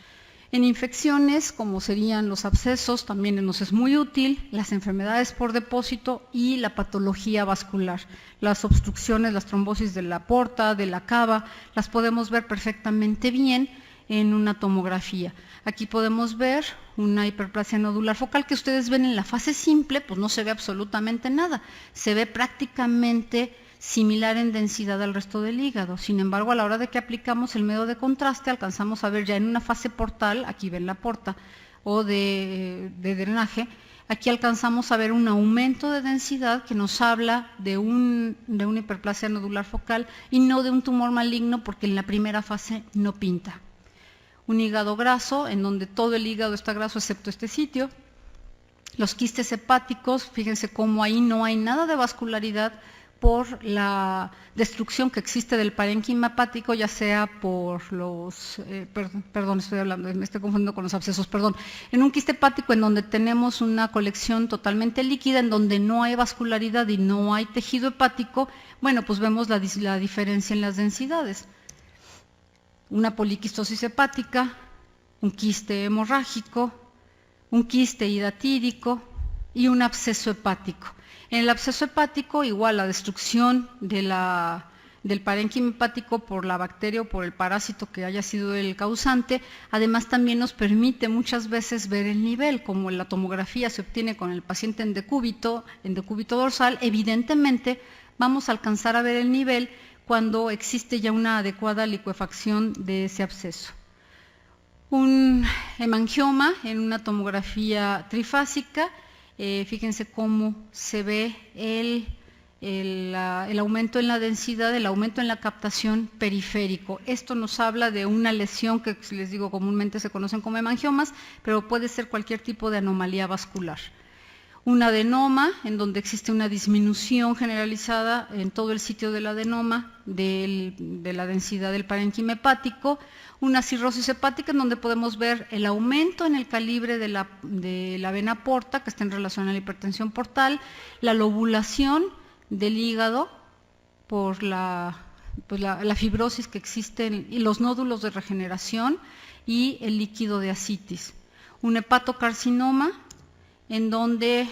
En infecciones, como serían los abscesos, también nos es muy útil, las enfermedades por depósito y la patología vascular. Las obstrucciones, las trombosis de la aorta, de la cava, las podemos ver perfectamente bien en una tomografía. Aquí podemos ver una hiperplasia nodular focal que ustedes ven en la fase simple, pues no se ve absolutamente nada, se ve prácticamente similar en densidad al resto del hígado. Sin embargo, a la hora de que aplicamos el medio de contraste, alcanzamos a ver ya en una fase portal, aquí ven la porta, o de drenaje, aquí alcanzamos a ver un aumento de densidad que nos habla de una hiperplasia nodular focal y no de un tumor maligno, porque en la primera fase no pinta. Un hígado graso, en donde todo el hígado está graso excepto este sitio. Los quistes hepáticos, fíjense cómo ahí no hay nada de vascularidad, por la destrucción que existe del parénquima hepático, ya sea por los, perdón, me estoy confundiendo con los abscesos, perdón, en un quiste hepático en donde tenemos una colección totalmente líquida, en donde no hay vascularidad y no hay tejido hepático, bueno, pues vemos la diferencia en las densidades. Una poliquistosis hepática, un quiste hemorrágico, un quiste hidatídico y un absceso hepático. En el absceso hepático, igual la destrucción del parénquima hepático por la bacteria o por el parásito que haya sido el causante, además también nos permite muchas veces ver el nivel, como la tomografía se obtiene con el paciente en decúbito dorsal, evidentemente vamos a alcanzar a ver el nivel cuando existe ya una adecuada licuefacción de ese absceso. Un hemangioma en una tomografía trifásica, fíjense cómo se ve el aumento en la densidad, el aumento en la captación periférico. Esto nos habla de una lesión que les digo comúnmente se conocen como hemangiomas, pero puede ser cualquier tipo de anomalía vascular. Un adenoma, en donde existe una disminución generalizada en todo el sitio del adenoma de la densidad del parénquima hepático. Una cirrosis hepática, en donde podemos ver el aumento en el calibre de la vena porta, que está en relación a la hipertensión portal, la lobulación del hígado por la fibrosis que existe y los nódulos de regeneración y el líquido de ascitis. Un hepatocarcinoma, en donde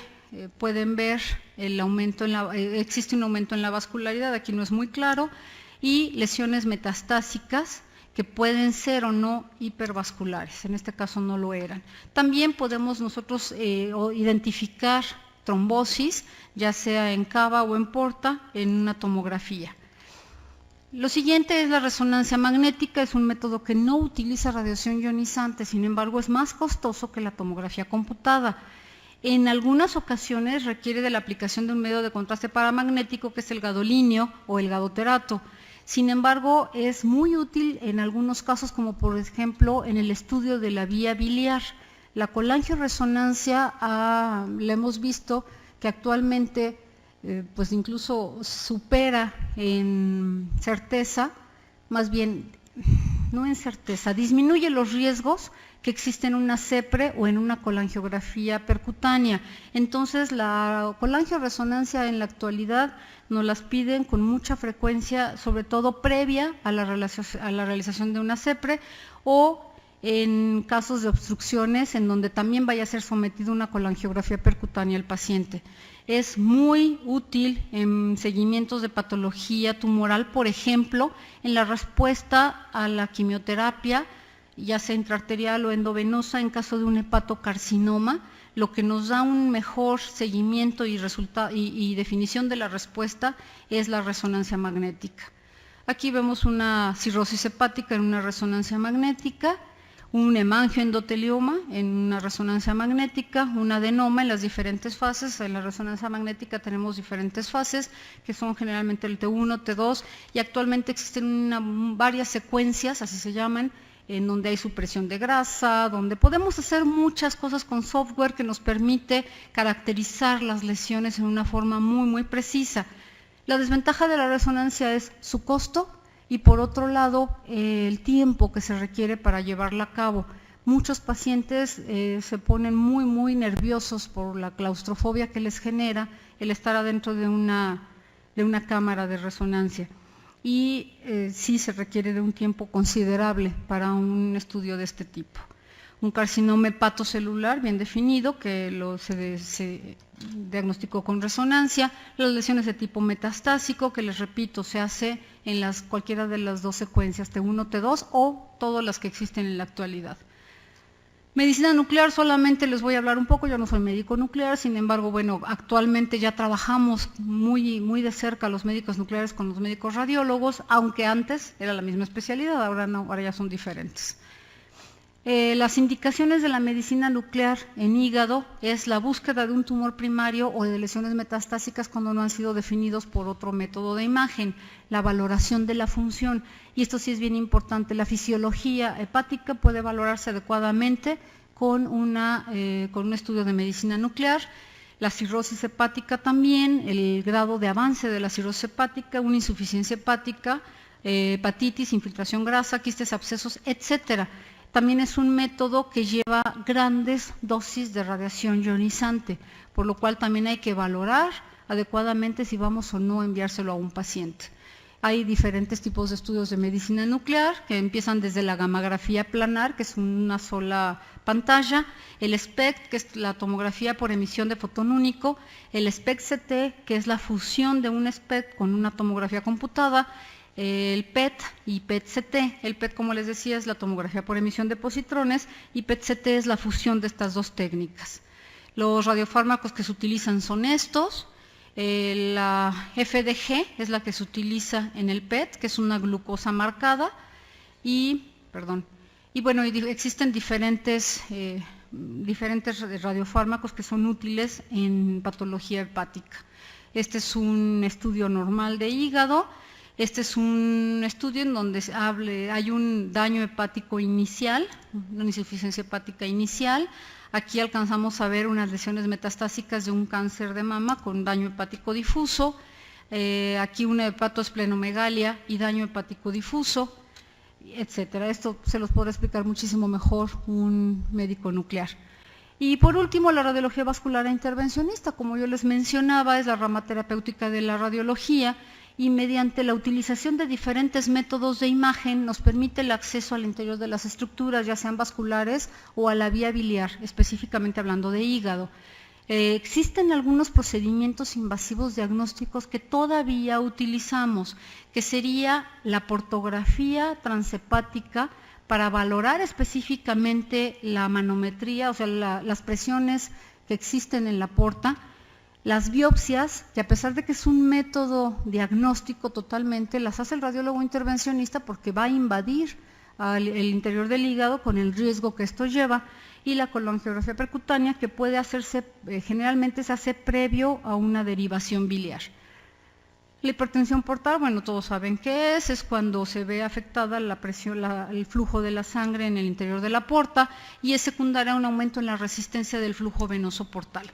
pueden ver el aumento existe un aumento en la vascularidad, aquí no es muy claro, y lesiones metastásicas que pueden ser o no hipervasculares, en este caso no lo eran. También podemos nosotros identificar trombosis, ya sea en cava o en porta, en una tomografía. Lo siguiente es la resonancia magnética, es un método que no utiliza radiación ionizante, sin embargo es más costoso que la tomografía computada. En algunas ocasiones requiere de la aplicación de un medio de contraste paramagnético que es el gadolínio o el gadoterato. Sin embargo, es muy útil en algunos casos, como por ejemplo en el estudio de la vía biliar. La colangioresonancia la hemos visto que actualmente pues incluso supera en certeza, más bien no en certeza, disminuye los riesgos que existen en una CEPRE o en una colangiografía percutánea. Entonces la colangioresonancia en la actualidad nos las piden con mucha frecuencia, sobre todo previa a la realización de una CEPRE o en casos de obstrucciones en donde también vaya a ser sometido a una colangiografía percutánea el paciente. Es muy útil en seguimientos de patología tumoral, por ejemplo, en la respuesta a la quimioterapia, ya sea intraarterial o endovenosa, en caso de un hepatocarcinoma, lo que nos da un mejor seguimiento y definición de la respuesta es la resonancia magnética. Aquí vemos una cirrosis hepática en una resonancia magnética, un hemangioendotelioma en una resonancia magnética, un adenoma en las diferentes fases. En la resonancia magnética tenemos diferentes fases, que son generalmente el T1, T2, y actualmente existen varias secuencias, así se llaman, en donde hay supresión de grasa, donde podemos hacer muchas cosas con software que nos permite caracterizar las lesiones en una forma muy precisa. La desventaja de la resonancia es su costo y por otro lado el tiempo que se requiere para llevarla a cabo. Muchos pacientes se ponen muy nerviosos por la claustrofobia que les genera el estar adentro de una cámara de resonancia. Y sí se requiere de un tiempo considerable para un estudio de este tipo. Un carcinoma hepatocelular bien definido que se diagnosticó con resonancia, las lesiones de tipo metastásico que les repito se hace en cualquiera de las dos secuencias T1, T2 o todas las que existen en la actualidad. Medicina nuclear solamente les voy a hablar un poco, yo no soy médico nuclear, sin embargo, bueno, actualmente ya trabajamos muy de cerca los médicos nucleares con los médicos radiólogos, aunque antes era la misma especialidad, ahora no, ahora ya son diferentes. Las indicaciones de la medicina nuclear en hígado es la búsqueda de un tumor primario o de lesiones metastásicas cuando no han sido definidos por otro método de imagen, la valoración de la función, y esto sí es bien importante, la fisiología hepática puede valorarse adecuadamente con un estudio de medicina nuclear, la cirrosis hepática también, el grado de avance de la cirrosis hepática, una insuficiencia hepática, hepatitis, infiltración grasa, quistes, abscesos, etcétera. También es un método que lleva grandes dosis de radiación ionizante, por lo cual también hay que valorar adecuadamente si vamos o no a enviárselo a un paciente. Hay diferentes tipos de estudios de medicina nuclear que empiezan desde la gammagrafía planar, que es una sola pantalla, el SPECT, que es la tomografía por emisión de fotón único, el SPECT-CT, que es la fusión de un SPECT con una tomografía computada, el PET y PET-CT. El PET, como les decía, es la tomografía por emisión de positrones y PET-CT es la fusión de estas dos técnicas. Los radiofármacos que se utilizan son estos. La FDG es la que se utiliza en el PET, que es una glucosa marcada, y bueno, existen diferentes radiofármacos que son útiles en patología hepática. Este es un estudio normal de hígado. Este es un estudio en donde hay un daño hepático inicial, una insuficiencia hepática inicial. Aquí alcanzamos a ver unas lesiones metastásicas de un cáncer de mama con daño hepático difuso. Aquí una hepatoesplenomegalia y daño hepático difuso, etcétera. Esto se los podrá explicar muchísimo mejor un médico nuclear. Y por último, la radiología vascular intervencionista, como yo les mencionaba, es la rama terapéutica de la radiología, y mediante la utilización de diferentes métodos de imagen nos permite el acceso al interior de las estructuras, ya sean vasculares o a la vía biliar, específicamente hablando de hígado. Existen algunos procedimientos invasivos diagnósticos que todavía utilizamos, que sería la portografía transhepática para valorar específicamente la manometría, o sea, las presiones que existen en la porta, las biopsias, que a pesar de que es un método diagnóstico totalmente, las hace el radiólogo intervencionista porque va a invadir el interior del hígado con el riesgo que esto lleva, y la colangiografía percutánea, que puede hacerse, generalmente se hace previo a una derivación biliar. La hipertensión portal, bueno, todos saben qué es cuando se ve afectada la presión, el flujo de la sangre en el interior de la porta, y es secundaria a un aumento en la resistencia del flujo venoso portal.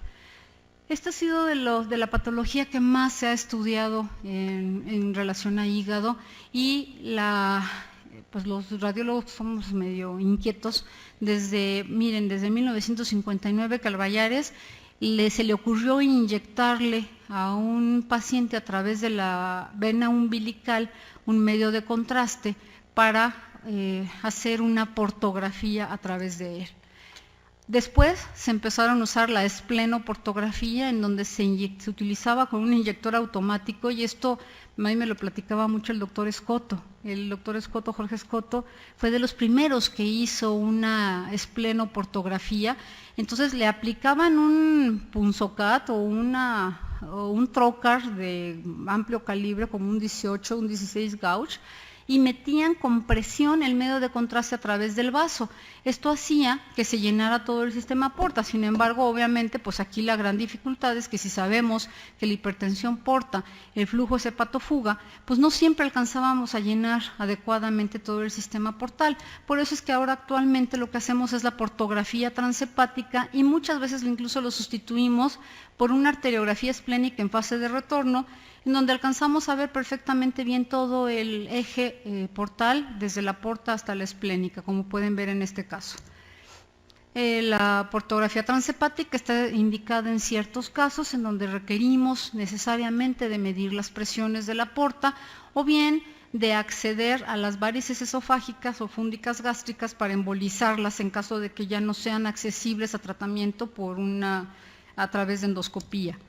Esta ha sido de la patología que más se ha estudiado en relación a hígado, y pues los radiólogos somos medio inquietos. Miren, desde 1959 que al Vallares se le ocurrió inyectarle a un paciente a través de la vena umbilical un medio de contraste para hacer una portografía a través de él. Después se empezaron a usar la esplenoportografía, en donde se utilizaba con un inyector automático, y esto a mí me lo platicaba mucho el doctor Escoto. El doctor Escoto, Jorge Escoto, fue de los primeros que hizo una esplenoportografía. Entonces le aplicaban un punzocat o un trocar de amplio calibre, como un 18, un 16 gauge, y metían con presión el medio de contraste a través del vaso. Esto hacía que se llenara todo el sistema porta. Sin embargo, obviamente, pues aquí la gran dificultad es que si sabemos que la hipertensión porta, el flujo es hepatofuga, pues no siempre alcanzábamos a llenar adecuadamente todo el sistema portal. Por eso es que ahora actualmente lo que hacemos es la portografía transhepática, y muchas veces incluso lo sustituimos por una arteriografía esplénica en fase de retorno, en donde alcanzamos a ver perfectamente bien todo el eje portal, desde la porta hasta la esplénica, como pueden ver en este caso. La portografía transhepática está indicada en ciertos casos en donde requerimos necesariamente de medir las presiones de la porta, o bien de acceder a las varices esofágicas o fúndicas gástricas para embolizarlas en caso de que ya no sean accesibles a tratamiento a través de endoscopía.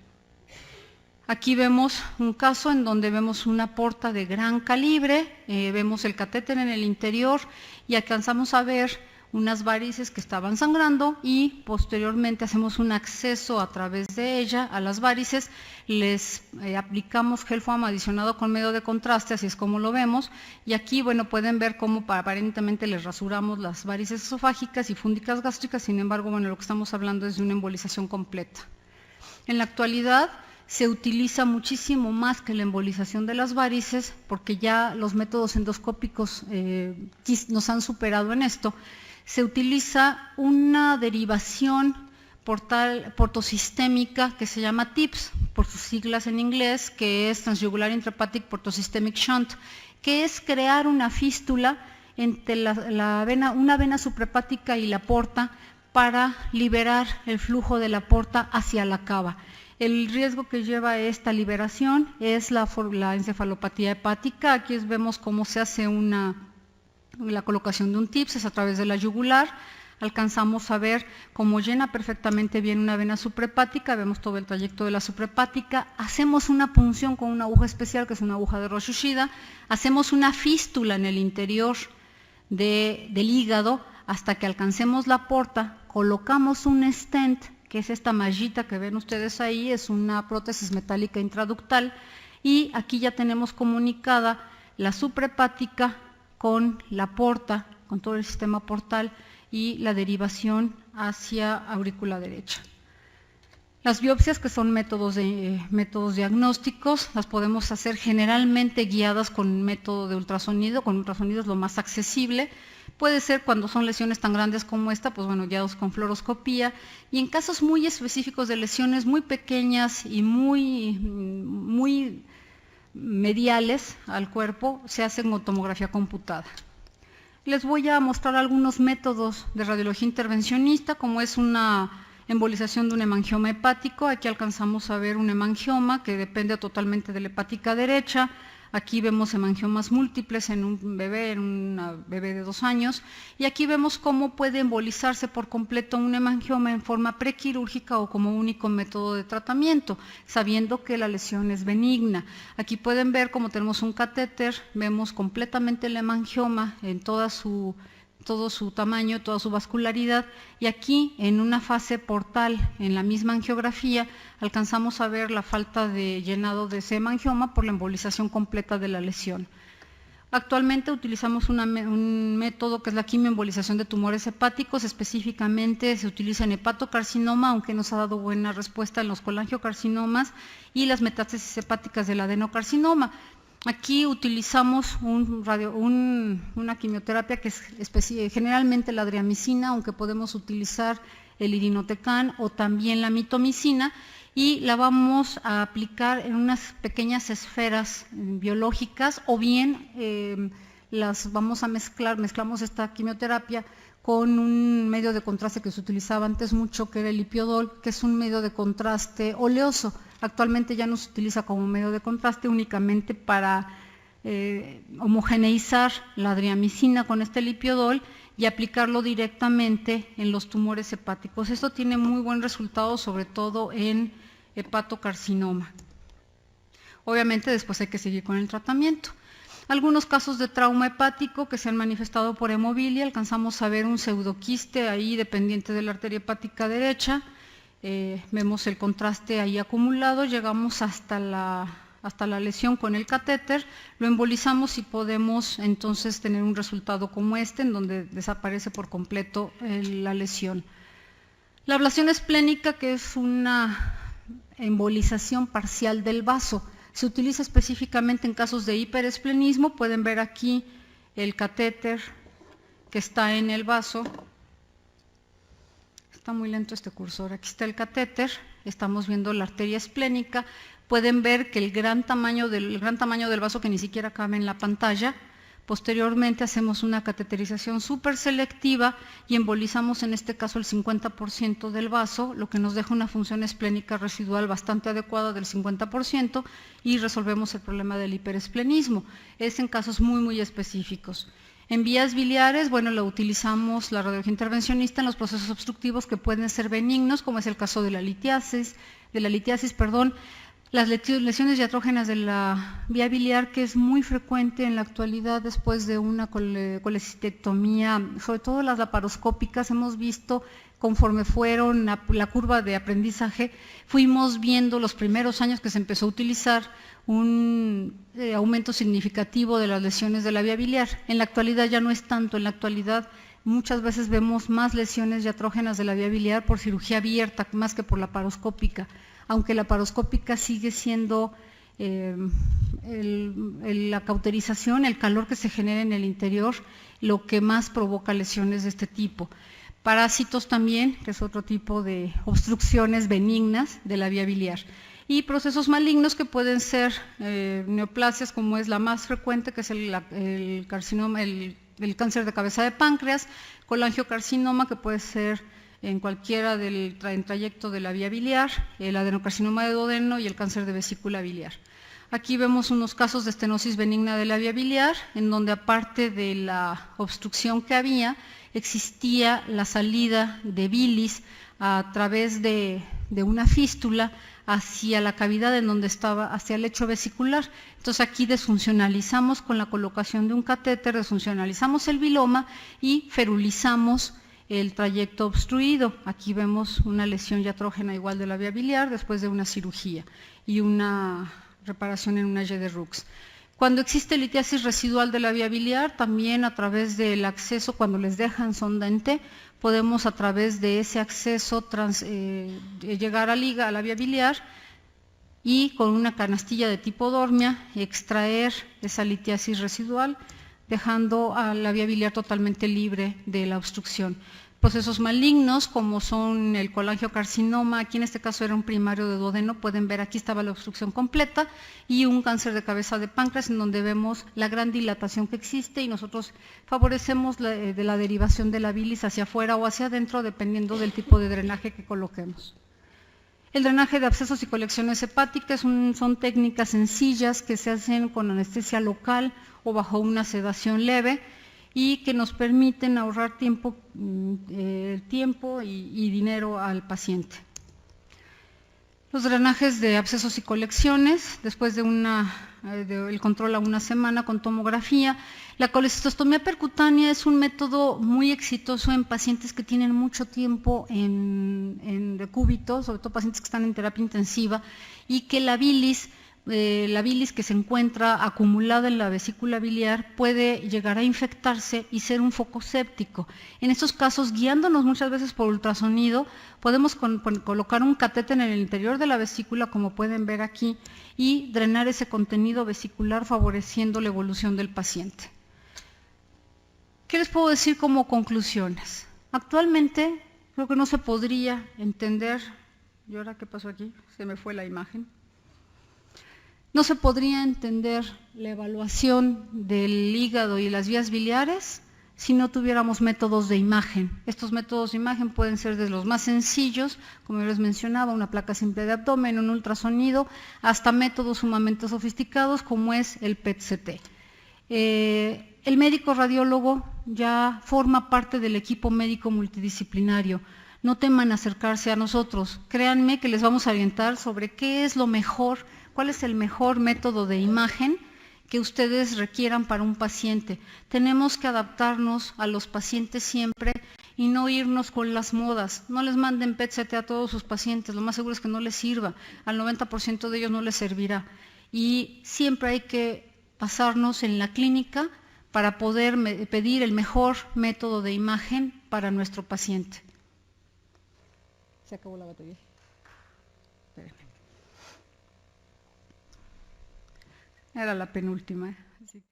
Aquí vemos un caso en donde vemos una porta de gran calibre, vemos el catéter en el interior y alcanzamos a ver unas varices que estaban sangrando, y posteriormente hacemos un acceso a través de ella a las varices, les aplicamos gel foam adicionado con medio de contraste, así es como lo vemos, y aquí, bueno, pueden ver cómo aparentemente les rasuramos las varices esofágicas y fúndicas gástricas. Sin embargo, bueno, lo que estamos hablando es de una embolización completa. En la actualidad se utiliza muchísimo más que la embolización de las varices, porque ya los métodos endoscópicos nos han superado en esto. Se utiliza una derivación portosistémica que se llama TIPS, por sus siglas en inglés, que es Transjugular Intrahepatic Portosystemic Shunt, que es crear una fístula entre una vena suprahepática y la porta para liberar el flujo de la porta hacia la cava. El riesgo que lleva esta liberación es la encefalopatía hepática. Aquí vemos cómo se hace la colocación de un TIPS, es a través de la yugular. Alcanzamos a ver cómo llena perfectamente bien una vena suprahepática, vemos todo el trayecto de la suprahepática, hacemos una punción con una aguja especial, que es una aguja de Rosh Ushida, hacemos una fístula en el interior del hígado hasta que alcancemos la porta, colocamos un stent, que es esta mallita que ven ustedes ahí, es una prótesis metálica intraductal, y aquí ya tenemos comunicada la suprahepática con la porta, con todo el sistema portal, y la derivación hacia aurícula derecha. Las biopsias, que son métodos diagnósticos, las podemos hacer generalmente guiadas con método de ultrasonido. Con ultrasonido es lo más accesible. Puede ser, cuando son lesiones tan grandes como esta, pues bueno, guiados con fluoroscopía, y en casos muy específicos de lesiones muy pequeñas y muy mediales al cuerpo, se hace con tomografía computada. Les voy a mostrar algunos métodos de radiología intervencionista, como es una embolización de un hemangioma hepático. Aquí alcanzamos a ver un hemangioma que depende totalmente de la hepática derecha. Aquí vemos hemangiomas múltiples en una bebé de 2 años, y aquí vemos cómo puede embolizarse por completo un hemangioma en forma prequirúrgica o como único método de tratamiento, sabiendo que la lesión es benigna. Aquí pueden ver cómo tenemos un catéter, vemos completamente el hemangioma en todo su tamaño, toda su vascularidad, y aquí en una fase portal, en la misma angiografía, alcanzamos a ver la falta de llenado de ese hemangioma por la embolización completa de la lesión. Actualmente utilizamos un método que es la quimioembolización de tumores hepáticos, específicamente se utiliza en hepatocarcinoma, aunque nos ha dado buena respuesta en los colangiocarcinomas y las metástasis hepáticas del adenocarcinoma. Aquí utilizamos una quimioterapia que es generalmente la adriamicina, aunque podemos utilizar el irinotecan o también la mitomicina, y la vamos a aplicar en unas pequeñas esferas biológicas, o bien las vamos a mezclamos esta quimioterapia con un medio de contraste que se utilizaba antes mucho, que era el lipiodol, que es un medio de contraste oleoso. Actualmente ya no se utiliza como medio de contraste, únicamente para homogeneizar la adriamicina con este lipiodol y aplicarlo directamente en los tumores hepáticos. Esto tiene muy buen resultado, sobre todo en hepatocarcinoma. Obviamente después hay que seguir con el tratamiento. Algunos casos de trauma hepático que se han manifestado por hemofilia, alcanzamos a ver un pseudoquiste ahí dependiente de la arteria hepática derecha, vemos el contraste ahí acumulado, llegamos hasta la lesión con el catéter, lo embolizamos y podemos entonces tener un resultado como este, en donde desaparece por completo la lesión. La ablación esplénica, que es una embolización parcial del vaso, se utiliza específicamente en casos de hiperesplenismo. Pueden ver aquí el catéter que está en el vaso. Está muy lento este cursor. Aquí está el catéter, estamos viendo la arteria esplénica. Pueden ver que el gran tamaño del vaso, que ni siquiera cabe en la pantalla. Posteriormente hacemos una cateterización súper selectiva y embolizamos en este caso el 50% del vaso, lo que nos deja una función esplénica residual bastante adecuada del 50%, y resolvemos el problema del hiperesplenismo. Es en casos muy específicos. En vías biliares, bueno, utilizamos la radiología intervencionista en los procesos obstructivos que pueden ser benignos, como es el caso de la litiasis, las lesiones diatrógenas de la vía biliar, que es muy frecuente en la actualidad después de una colecistectomía, sobre todo las laparoscópicas. Hemos visto conforme fueron la curva de aprendizaje, fuimos viendo los primeros años que se empezó a utilizar un aumento significativo de las lesiones de la vía biliar. En la actualidad ya no es tanto, en la actualidad muchas veces vemos más lesiones diatrógenas de la vía biliar por cirugía abierta más que por la laparoscópica, aunque la laparoscópica sigue siendo la cauterización, el calor que se genera en el interior, lo que más provoca lesiones de este tipo. Parásitos también, que es otro tipo de obstrucciones benignas de la vía biliar. Y procesos malignos que pueden ser neoplasias, como es la más frecuente, que es el carcinoma, el cáncer de cabeza de páncreas, colangiocarcinoma, que puede ser en cualquiera del trayecto de la vía biliar, el adenocarcinoma de duodeno y el cáncer de vesícula biliar. Aquí vemos unos casos de estenosis benigna de la vía biliar, en donde aparte de la obstrucción que había, existía la salida de bilis a través de una fístula hacia la cavidad en donde estaba, hacia el lecho vesicular. Entonces aquí desfuncionalizamos con la colocación de un catéter, desfuncionalizamos el biloma y ferulizamos el trayecto obstruido. Aquí vemos una lesión diatrógena igual de la vía biliar después de una cirugía y una reparación en una Y de Rux. Cuando existe litiasis residual de la vía biliar, también a través del acceso, cuando les dejan sonda en T, podemos a través de ese acceso llegar a la vía biliar y con una canastilla de tipo Dormia extraer esa litiasis residual, dejando a la vía biliar totalmente libre de la obstrucción. Procesos malignos, como son el colangiocarcinoma, aquí en este caso era un primario de duodeno, pueden ver aquí estaba la obstrucción completa, y un cáncer de cabeza de páncreas, en donde vemos la gran dilatación que existe, y nosotros favorecemos la derivación de la bilis hacia afuera o hacia adentro, dependiendo del tipo de drenaje que coloquemos. El drenaje de abscesos y colecciones hepáticas son técnicas sencillas que se hacen con anestesia local o bajo una sedación leve y que nos permiten ahorrar tiempo y dinero al paciente. Los drenajes de abscesos y colecciones, después de el control a una semana con tomografía. La colecistostomía percutánea es un método muy exitoso en pacientes que tienen mucho tiempo en decúbito, sobre todo pacientes que están en terapia intensiva, y que la bilis que se encuentra acumulada en la vesícula biliar puede llegar a infectarse y ser un foco séptico. En estos casos, guiándonos muchas veces por ultrasonido, podemos colocar un catéter en el interior de la vesícula, como pueden ver aquí, y drenar ese contenido vesicular favoreciendo la evolución del paciente. ¿Qué les puedo decir como conclusiones? Actualmente creo que no se podría entender, ¿y ahora qué pasó aquí? Se me fue la imagen. No se podría entender la evaluación del hígado y las vías biliares si no tuviéramos métodos de imagen. Estos métodos de imagen pueden ser desde los más sencillos, como yo les mencionaba, una placa simple de abdomen, un ultrasonido, hasta métodos sumamente sofisticados como es el PET-CT. El médico radiólogo ya forma parte del equipo médico multidisciplinario. No teman acercarse a nosotros, créanme que les vamos a orientar sobre qué es lo mejor, cuál es el mejor método de imagen que ustedes requieran para un paciente. Tenemos que adaptarnos a los pacientes siempre y no irnos con las modas. No les manden PET-CT a todos sus pacientes, lo más seguro es que no les sirva, al 90% de ellos no les servirá. Y siempre hay que pasarnos en la clínica para poder pedir el mejor método de imagen para nuestro paciente. Se acabó la batería. Espérenme. Era la penúltima. Así que...